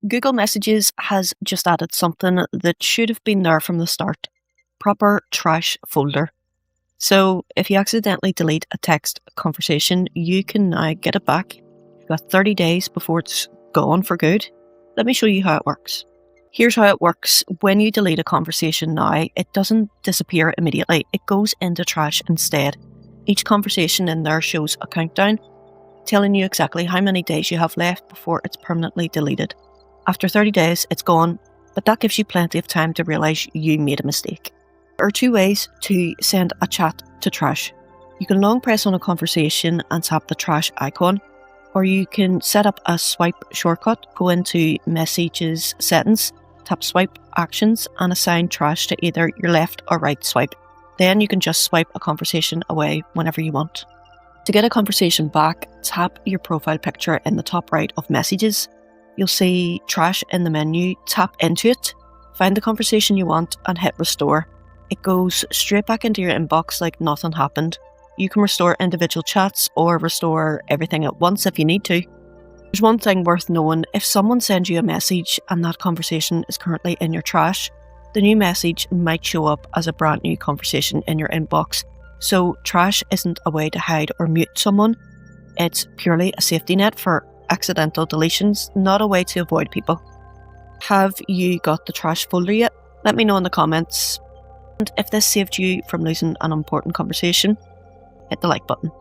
Google Messages has just added something that should have been there from the start. Proper trash folder. So if you accidentally delete a text conversation, you can now get it back. You've got 30 days before it's gone for good. Let me show you how it works. Here's how it works. When you delete a conversation now, it doesn't disappear immediately. It goes into trash instead. Each conversation in there shows a countdown, telling you exactly how many days you have left before it's permanently deleted. After 30 days, it's gone, but that gives you plenty of time to realise you made a mistake. There are two ways to send a chat to trash. You can long press on a conversation and tap the trash icon, or you can set up a swipe shortcut, go into Messages settings, tap Swipe Actions and assign trash to either your left or right swipe. Then you can just swipe a conversation away whenever you want. To get a conversation back, tap your profile picture in the top right of Messages. You'll see trash in the menu, tap into it, find the conversation you want and hit restore. It goes straight back into your inbox like nothing happened. You can restore individual chats or restore everything at once if you need to. There's one thing worth knowing: if someone sends you a message and that conversation is currently in your trash, the new message might show up as a brand new conversation in your inbox. So trash isn't a way to hide or mute someone. It's purely a safety net for accidental deletions, not a way to avoid people. Have you got the trash folder yet? Let me know in the comments. And if this saved you from losing an important conversation, hit the like button.